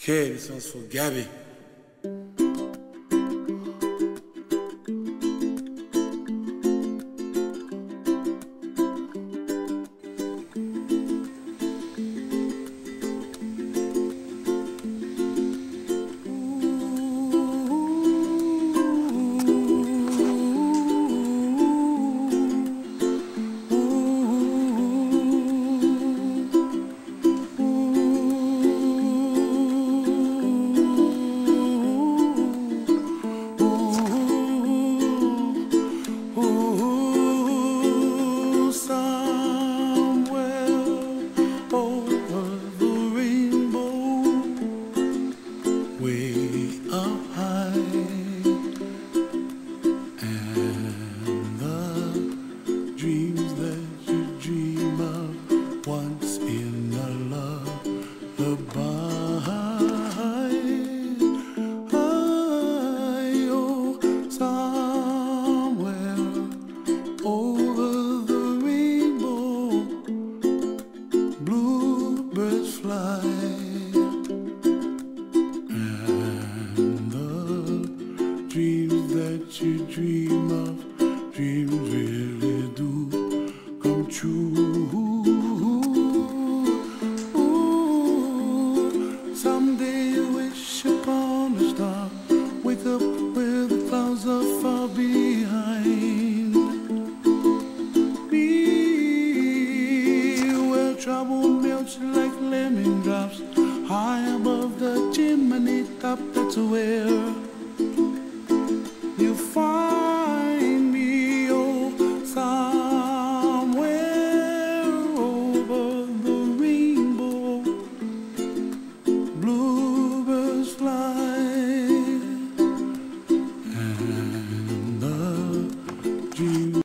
Okay, this one's for Gabby. Dreams that you dream of, dreams really do come true. Someday you wish upon a star, wake up where the clouds are far behind me, where trouble melts like lemon drops high above the chimney top. That's where